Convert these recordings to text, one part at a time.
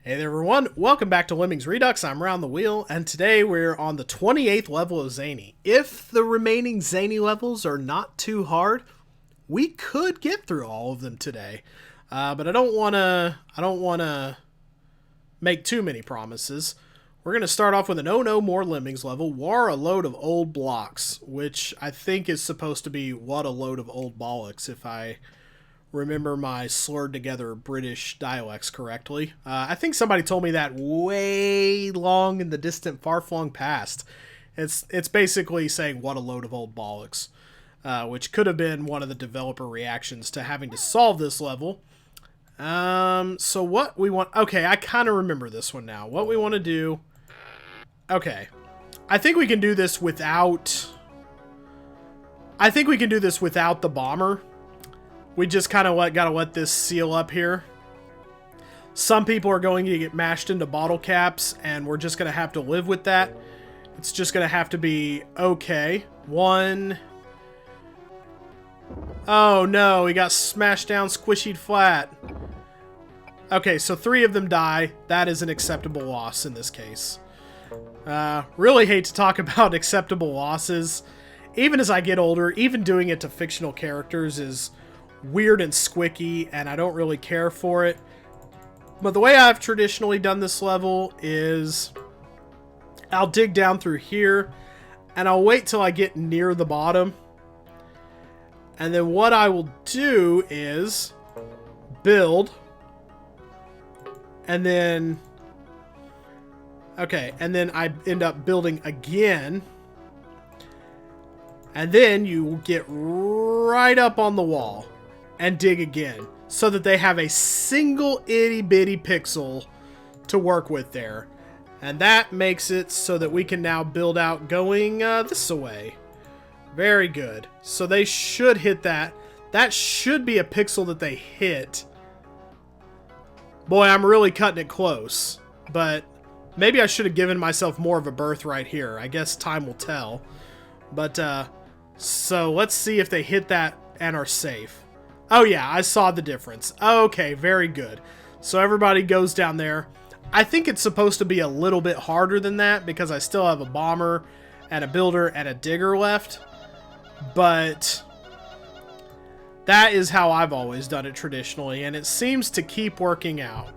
Hey there everyone, welcome back to Lemmings Redux. I'm Round the Wheel, and today we're on the 28th level of Zany. If the remaining Zany levels are not too hard, we could get through all of them today. But I don't wanna make too many promises. We're gonna start off with an Oh No More Lemmings level, War a Load of Old Blocks, which I think is supposed to be What a Load of Old Bollocks, if I remember my slurred together British dialects correctly. I think somebody told me that way long in the distant far-flung past. It's basically saying what a load of old bollocks, which could have been one of the developer reactions to having to solve this level. So what we want... Okay, I kind of remember this one now. What we want to do... Okay. I think we can do this without... the bomber. We just kind of gotta let this seal up here. Some people are going to get mashed into bottle caps, and we're just gonna have to live with that. It's just gonna have to be okay. One. Oh no, he got smashed down, squishied flat. Okay, so 3 of them die. That is an acceptable loss in this case. Really hate to talk about acceptable losses. Even as I get older, even doing it to fictional characters is weird and squicky, and I don't really care for it. But the way I've traditionally done this level is I'll dig down through here, and I'll wait till I get near the bottom. And then what I will do is build, and then... Okay, and then I end up building again. And then you get right up on the wall and dig again, so that they have a single itty-bitty pixel to work with there. And that makes it so that we can now build out going this way. Very good. So they should hit that. That should be a pixel that they hit. Boy, I'm really cutting it close. But maybe I should have given myself more of a berth right here. I guess time will tell. But, so let's see if they hit that and are safe. Oh yeah, I saw the difference. Okay, very good. So everybody goes down there. I think it's supposed to be a little bit harder than that because I still have a bomber and a builder and a digger left. But that is how I've always done it traditionally, and it seems to keep working out.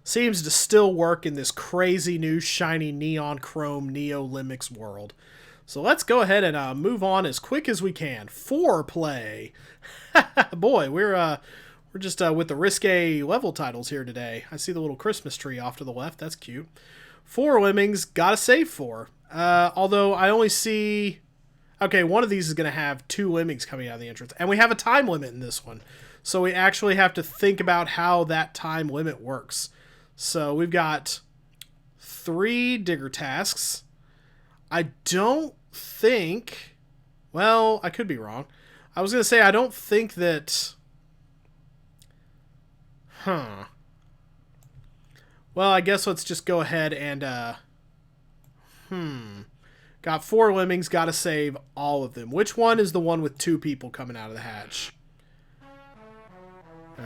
Seems to still work in this crazy new shiny neon chrome Neo Limix world. So let's go ahead and move on as quick as we can. Foreplay. Boy, we're just with the risque level titles here today. I see the little Christmas tree off to the left. That's cute. 4 lemmings, gotta save 4. Although I only see... Okay, one of these is going to have 2 lemmings coming out of the entrance. And we have a time limit in this one. So we actually have to think about how that time limit works. So we've got 3 digger tasks. I don't think... Well, I could be wrong. I was going to say, I don't think that... Well, I guess let's just go ahead and... Got 4 lemmings, gotta save all of them. Which one is the one with 2 people coming out of the hatch?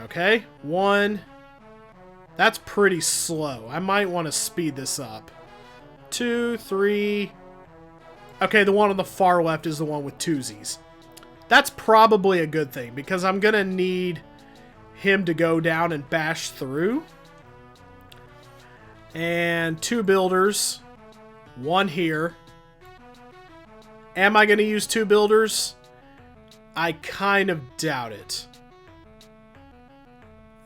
Okay, 1. That's pretty slow. I might want to speed this up. 2, 3... Okay, the one on the far left is the one with 2s. That's probably a good thing, because I'm going to need him to go down and bash through. And 2 builders. 1 here. Am I going to use 2 builders? I kind of doubt it.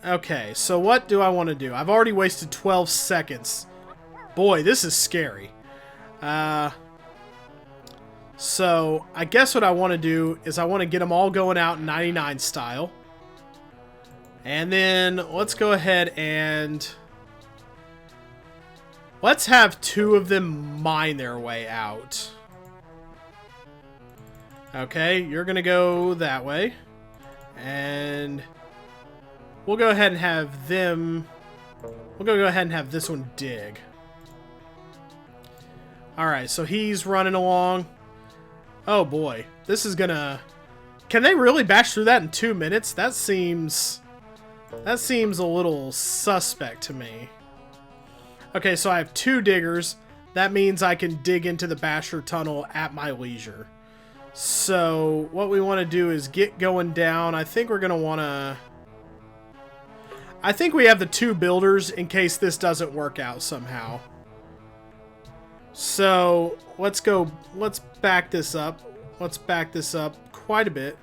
Okay, so what do I want to do? I've already wasted 12 seconds. Boy, this is scary. So, I guess what I want to do is I want to get them all going out 99 style. And then, let's go ahead and... Let's have 2 of them mine their way out. Okay, you're going to go that way. And we'll go ahead and have them... We'll go ahead and have this one dig. Alright, so he's running along. Oh boy, this is gonna... Can they really bash through that in 2 minutes? That seems a little suspect to me. Okay, so I have 2 diggers. That means I can dig into the Basher Tunnel at my leisure. So what we want to do is get going down. I think we're going to want to... I think we have the 2 builders in case this doesn't work out somehow. So let's back this up. Let's back this up quite a bit.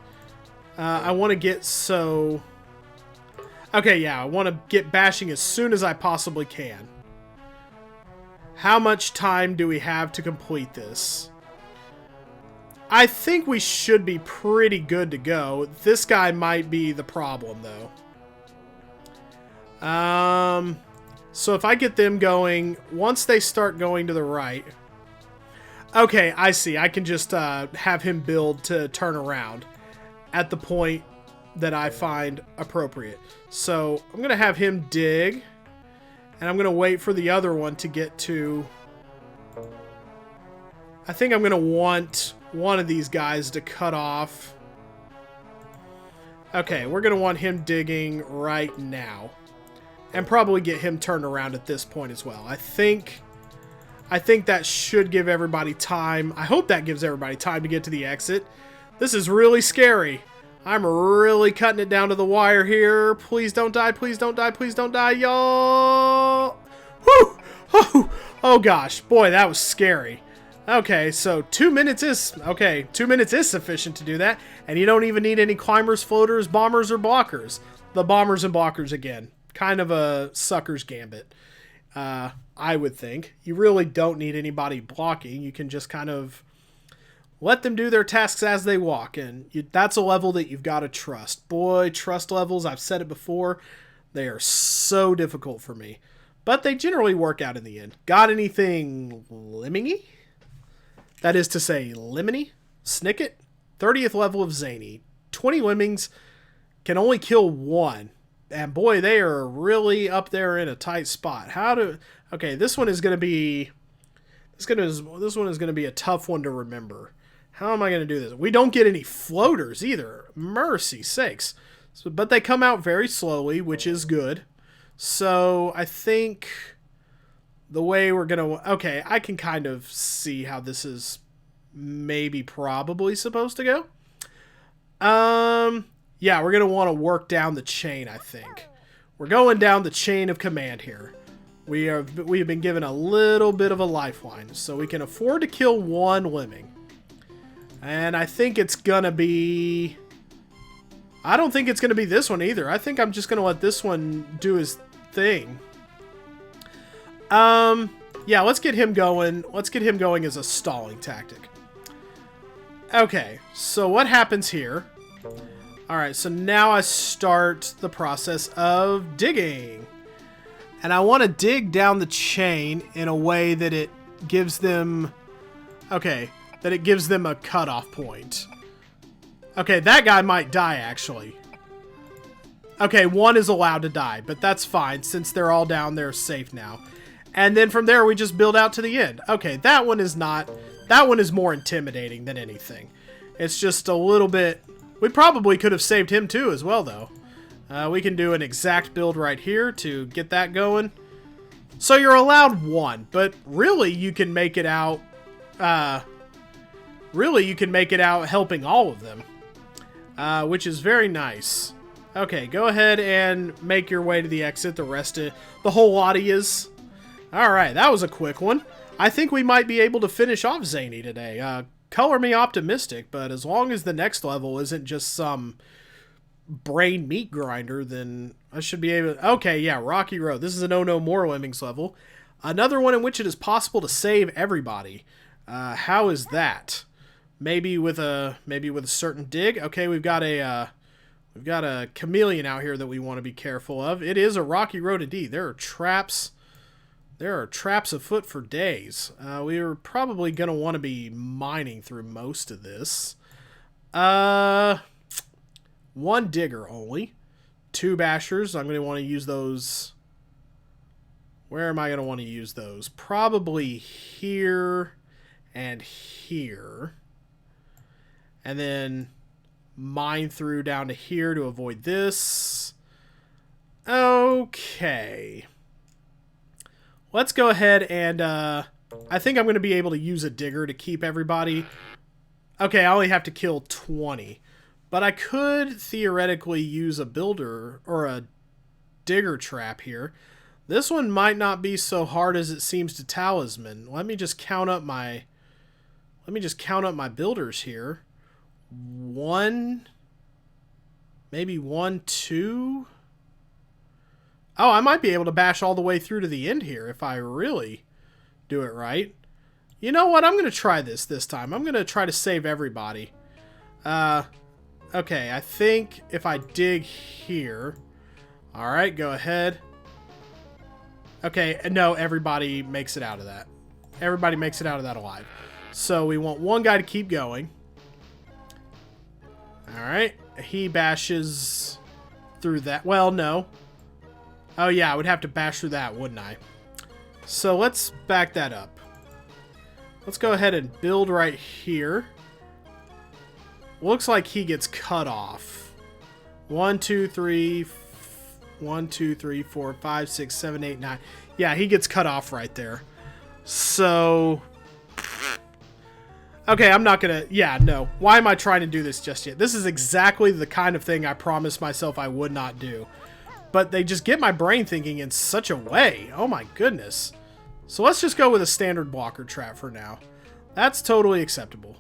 I want to get so... Okay, yeah, I want to get bashing as soon as I possibly can. How much time do we have to complete this? I think we should be pretty good to go. This guy might be the problem, though. So if I get them going, once they start going to the right... Okay, I see. I can just have him build to turn around at the point that I find appropriate. So I'm going to have him dig, and I'm going to wait for the other one to get to... I think I'm going to want one of these guys to cut off. Okay, we're going to want him digging right now. And probably get him turned around at this point as well. I think that should give everybody time. I hope that gives everybody time to get to the exit. This is really scary. I'm really cutting it down to the wire here. Please don't die. Please don't die. Please don't die, y'all. Whew! Oh gosh. Boy, that was scary. Okay, so 2 minutes is... Okay, 2 minutes is sufficient to do that. And you don't even need any climbers, floaters, bombers, or blockers. The bombers and blockers again. Kind of a sucker's gambit. I would think. You really don't need anybody blocking. You can just kind of let them do their tasks as they walk. And that's a level that you've got to trust. Boy, trust levels, I've said it before, they are so difficult for me. But they generally work out in the end. Got anything Lemmingy? That is to say, Lemony Snicket, 30th level of Zany. 20 lemmings, can only kill 1. And boy, they are really up there in a tight spot. Okay, this one is going to be... This one is going to be a tough one to remember. How am I going to do this? We don't get any floaters either. Mercy sakes. But they come out very slowly, which is good. So I think the way we're going to... Okay, I can kind of see how this is maybe probably supposed to go. Yeah, we're going to want to work down the chain, I think. We're going down the chain of command here. We have been given a little bit of a lifeline, so we can afford to kill 1 lemming. And I think it's going to be... I don't think it's going to be this one either. I think I'm just going to let this one do his thing. Yeah, let's get him going. Let's get him going as a stalling tactic. Okay, so what happens here... Alright, so now I start the process of digging. And I want to dig down the chain in a way that it gives them... Okay, that it gives them a cutoff point. Okay, that guy might die, actually. Okay, 1 is allowed to die, but that's fine. Since they're all down, they're safe now. And then from there, we just build out to the end. Okay, that one is not... That one is more intimidating than anything. It's just a little bit... We probably could have saved him too as well, though. We can do an exact build right here to get that going. So you're allowed 1, but really you can make it out... really you can make it out helping all of them. Which is very nice. Okay, go ahead and make your way to the exit. The rest of... The whole lot of yous. Alright, that was a quick one. I think we might be able to finish off Zany today. Color me optimistic, but as long as the next level isn't just some brain meat grinder, then I should be able... Okay, yeah, Rocky Road. This is an Oh No More Lemmings level. Another one in which it is possible to save everybody. How is that? Maybe with a certain dig. Okay, we've got a chameleon out here that we want to be careful of. It is a rocky road indeed. There are traps. There are traps afoot for days. We are probably going to want to be mining through most of this. 1 digger only. 2 bashers. I'm going to want to use those... Where am I going to want to use those? Probably here and here. And then mine through down to here to avoid this. Okay. let's go ahead and I think I'm going to be able to use a digger to keep everybody. Okay, I only have to kill 20. But I could theoretically use a builder or a digger trap here. This one might not be so hard as it seems to Talisman. Let me just count up my builders here. 1, maybe 1, 2. Oh, I might be able to bash all the way through to the end here if I really do it right. You know what? I'm going to try this time. I'm going to try to save everybody. Okay, I think if I dig here... Alright, go ahead. Okay, no, everybody makes it out of that. Everybody makes it out of that alive. So we want one guy to keep going. Alright, he bashes through that. Well, no. Oh yeah, I would have to bash through that, wouldn't I? So let's back that up. Let's go ahead and build right here. Looks like he gets cut off. 1, 2, 3, 1, 2, 3, 4, 5, 6, 7, 8, 9. Yeah, he gets cut off right there. So... Okay, I'm not gonna... Yeah, no. Why am I trying to do this just yet? This is exactly the kind of thing I promised myself I would not do. But they just get my brain thinking in such a way. Oh my goodness. So let's just go with a standard blocker trap for now. That's totally acceptable.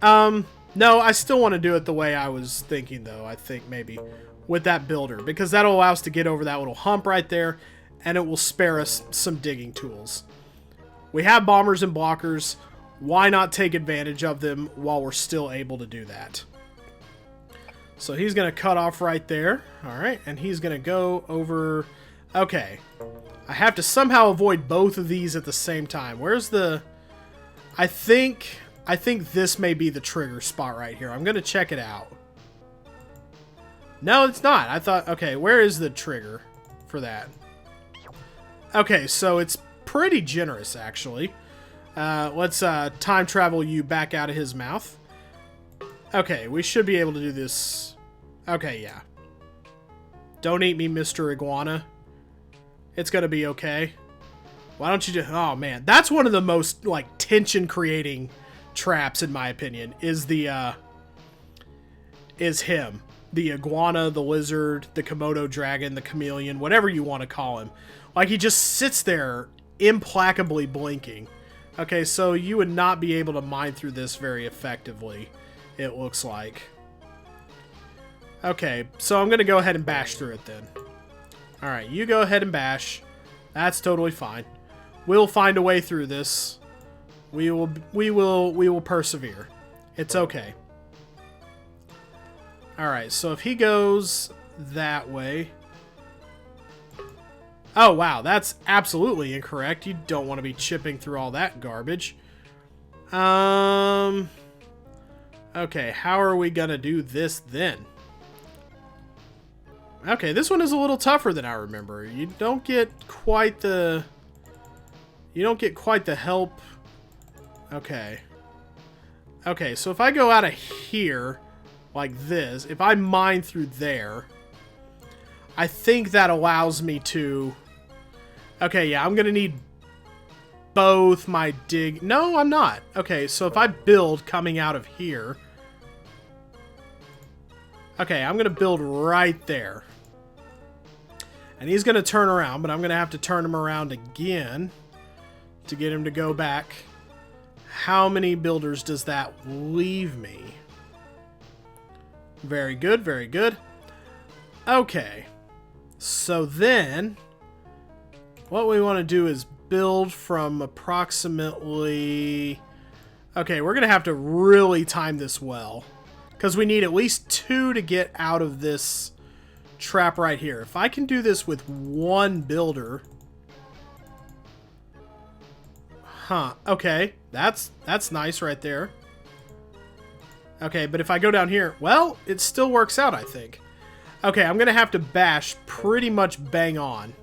No, I still want to do it the way I was thinking, though, I think, maybe, with that builder. Because that'll allow us to get over that little hump right there, and it will spare us some digging tools. We have bombers and blockers. Why not take advantage of them while we're still able to do that? So he's going to cut off right there. Alright, and he's going to go over... Okay. I have to somehow avoid both of these at the same time. Where's the... I think this may be the trigger spot right here. I'm going to check it out. No, it's not. I thought... Okay, where is the trigger for that? Okay, so it's pretty generous, actually. Let's time travel you back out of his mouth. Okay, we should be able to do this. Okay, yeah. Don't eat me, Mr. Iguana. It's going to be okay. Why don't you just... Oh, man. That's one of the most, like, tension-creating traps, in my opinion, is the, is him. The iguana, the lizard, the Komodo dragon, the chameleon, whatever you want to call him. Like, he just sits there implacably blinking. Okay, so you would not be able to mine through this very effectively, it looks like. Okay, so I'm going to go ahead and bash through it then. Alright, you go ahead and bash. That's totally fine. We'll find a way through this. We will persevere. It's okay. Alright, so if he goes that way... Oh, wow, that's absolutely incorrect. You don't want to be chipping through all that garbage. Okay, how are we gonna do this then? Okay, this one is a little tougher than I remember. You don't get quite the help. Okay. Okay, so if I go out of here like this, if I mine through there, I think that allows me to... Okay, yeah, I'm gonna need both my dig... No, I'm not. Okay, so if I build coming out of here... Okay, I'm gonna build right there. And he's gonna turn around, but I'm gonna have to turn him around again to get him to go back. How many builders does that leave me? Very good, very good. Okay. So then, what we want to do is build from approximately... Okay, we're going to have to really time this well, because we need at least 2 to get out of this trap right here. If I can do this with 1 builder... Huh, okay. That's nice right there. Okay, but if I go down here... Well, it still works out, I think. Okay, I'm going to have to bash pretty much bang on.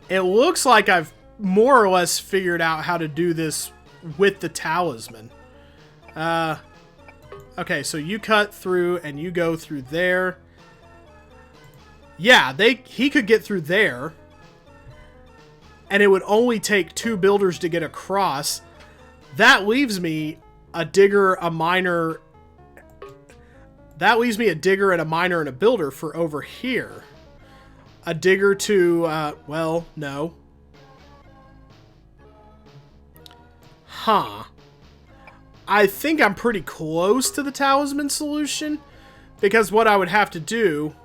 It looks like I've more or less figured out how to do this with the talisman. Okay, so you cut through and you go through there. Yeah, he could get through there. and it would only take 2 builders to get across. That leaves me a digger, a miner. That leaves me a digger and a miner and a builder for over here. A digger to, well, no. Huh. I think I'm pretty close to the talisman solution, because what I would have to do,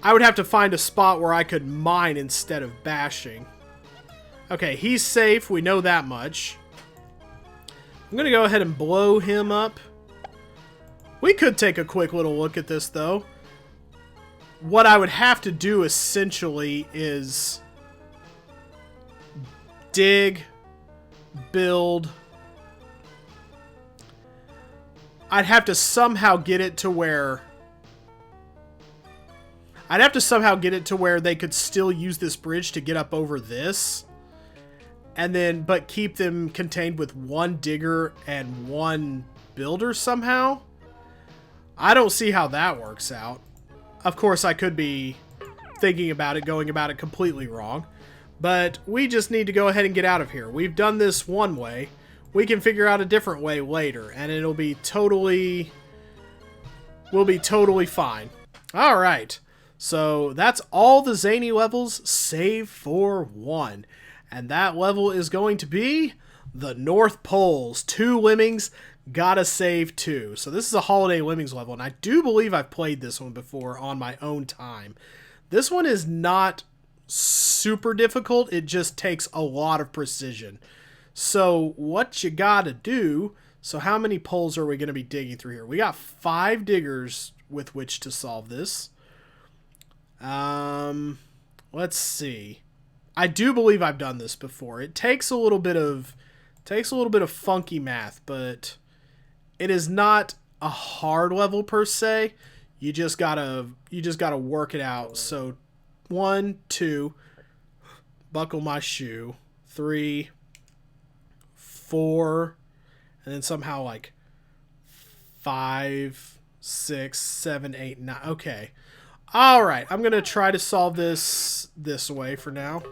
I would have to find a spot where I could mine instead of bashing. Okay, he's safe. We know that much. I'm going to go ahead and blow him up. We could take a quick little look at this, though. What I would have to do, essentially, is dig, build. I'd have to somehow get it to where... I'd have to somehow get it to where they could still use this bridge to get up over this. And then, but keep them contained with 1 digger and 1 builder somehow. I don't see how that works out. Of course, I could be thinking about it, going about it completely wrong. But we just need to go ahead and get out of here. We've done this one way. We can figure out a different way later, and it'll be totally... we'll be totally fine. Alright. So that's all the zany levels, save for 1. And that level is going to be the North Poles. 2 lemmings, gotta save 2. So this is a Holiday Lemmings level, and I do believe I've played this one before on my own time. This one is not super difficult, it just takes a lot of precision. So what you gotta do, so how many poles are we going to be digging through here? We got 5 diggers with which to solve this. Let's see. I do believe I've done this before. It takes a little bit of funky math, but it is not a hard level per se. You just gotta work it out. So 1, 2, buckle my shoe, 3, 4, and then somehow like 5, 6, 7, 8, 9. Okay. Alright, I'm going to try to solve this way for now.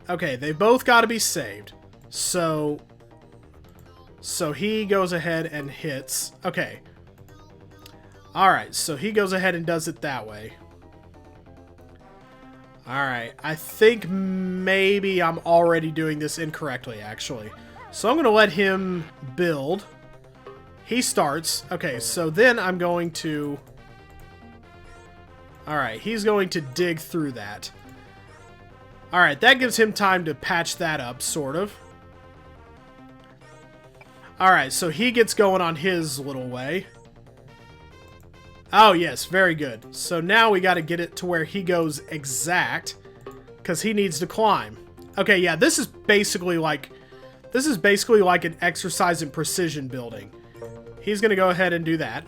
Okay, they both got to be saved. So he goes ahead and hits. Okay. Alright, so he goes ahead and does it that way. Alright, I think maybe I'm already doing this incorrectly, actually. So I'm going to let him build. He starts. Okay, so then I'm going to... Alright, he's going to dig through that. Alright, that gives him time to patch that up, sort of. Alright, so he gets going on his little way. Oh, yes, very good. So now we got to get it to where he goes exact, because he needs to climb. Okay, yeah, this is basically like an exercise in precision building. He's going to go ahead and do that.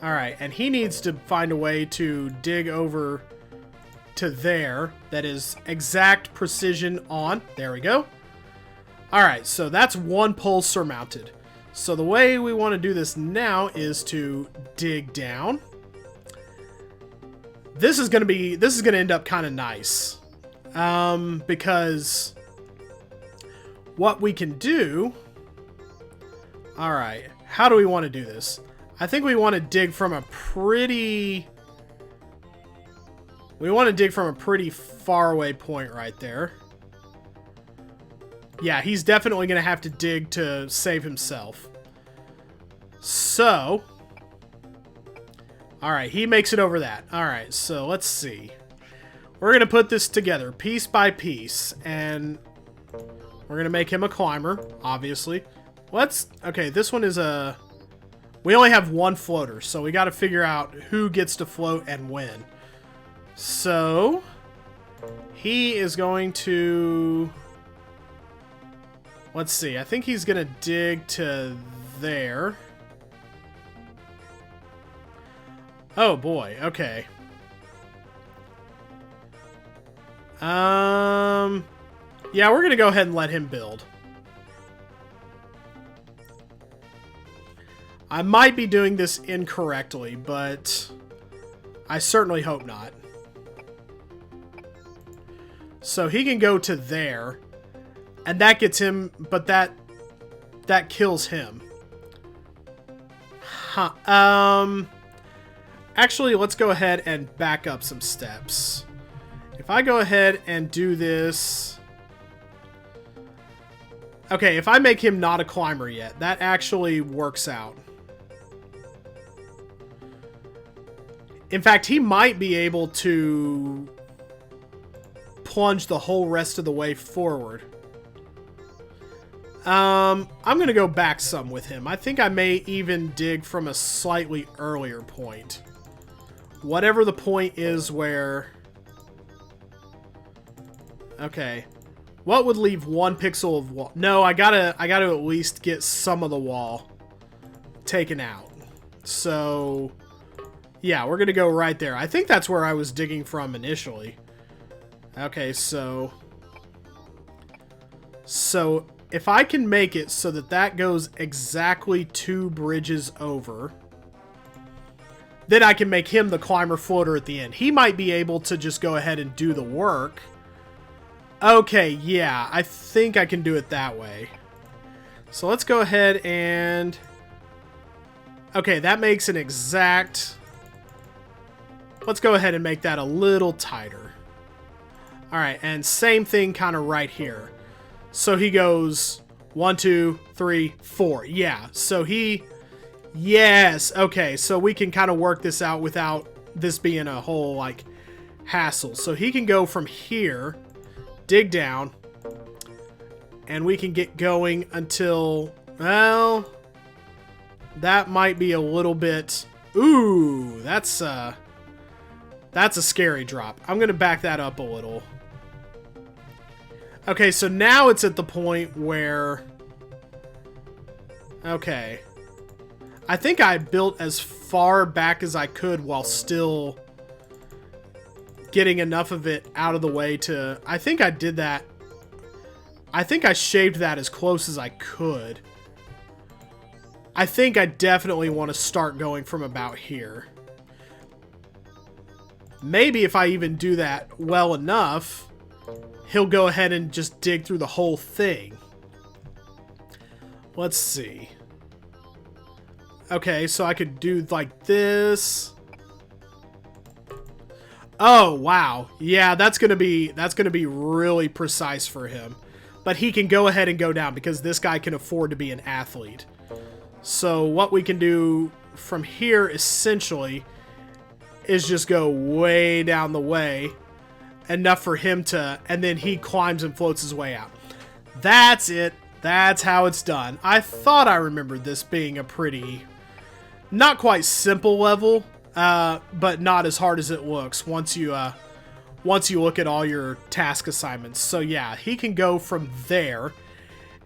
Alright, and he needs to find a way to dig over to there. That is exact precision on. There we go. Alright, so that's 1 pole surmounted. So the way we want to do this now is to dig down. This is going to end up kind of nice. Because what we can do... Alright, how do we want to do this? I think we want to dig from a pretty... We want to dig from a pretty far away point right there. Yeah, he's definitely going to have to dig to save himself. So... Alright, he makes it over that. Alright, so let's see. We're going to put this together piece by piece. And we're going to make him a climber, obviously. Okay, this one is a... We only have 1 floater, so we got to figure out who gets to float and when. So, he is going to... Let's see, I think he's going to dig to there. Oh boy, okay. Yeah, we're going to go ahead and let him build. I might be doing this incorrectly, but I certainly hope not. So he can go to there. And that gets him, but that kills him. Huh. Actually, let's go ahead and back up some steps. If I go ahead and do this... Okay, if I make him not a climber yet, that actually works out. In fact, he might be able to plunge the whole rest of the way forward. I'm going to go back some with him. I think I may even dig from a slightly earlier point. Whatever the point is where... Okay. What would leave 1 pixel of wall? No, I gotta at least get some of the wall taken out. So, yeah, we're gonna go right there. I think that's where I was digging from initially. Okay, so if I can make it so that that goes exactly 2 bridges over, then I can make him the climber floater at the end. He might be able to just go ahead and do the work. Okay, yeah, I think I can do it that way. So let's go ahead and... Okay, that makes an exact... Let's go ahead and make that a little tighter. Alright, and same thing kind of right here. So he goes 1, 2, 3, 4. Yeah, so he... Yes, okay, so we can kind of work this out without this being a whole, like, hassle. So he can go from here... Dig down, and we can get going until, well, that might be a little bit, ooh, that's a scary drop. I'm going to back that up a little. Okay, so now it's at the point where, okay, I think I built as far back as I could while still getting enough of it out of the way to... I think I did that. I think I shaved that as close as I could. I think I definitely want to start going from about here. Maybe if I even do that well enough, he'll go ahead and just dig through the whole thing. Let's see. Okay, so I could do like this... Oh, wow. Yeah, that's gonna be really precise for him. But he can go ahead and go down because this guy can afford to be an athlete. So what we can do from here, essentially, is just go way down the way. Enough for him to... And then he climbs and floats his way out. That's it. That's how it's done. I thought I remembered this being a pretty... Not quite simple level... but not as hard as it looks once you look at all your task assignments. So yeah, he can go from there,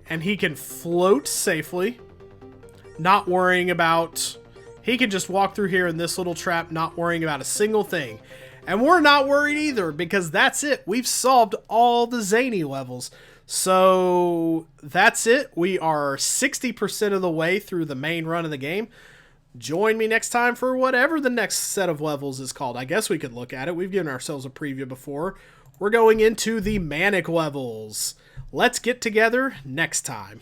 and he can float safely, not worrying about... He can just walk through here in this little trap, not worrying about a single thing. And we're not worried either, because that's it. We've solved all the zany levels. So that's it. We are 60% of the way through the main run of the game. Join me next time for whatever the next set of levels is called. I guess we could look at it. We've given ourselves a preview before. We're going into the manic levels. Let's get together next time.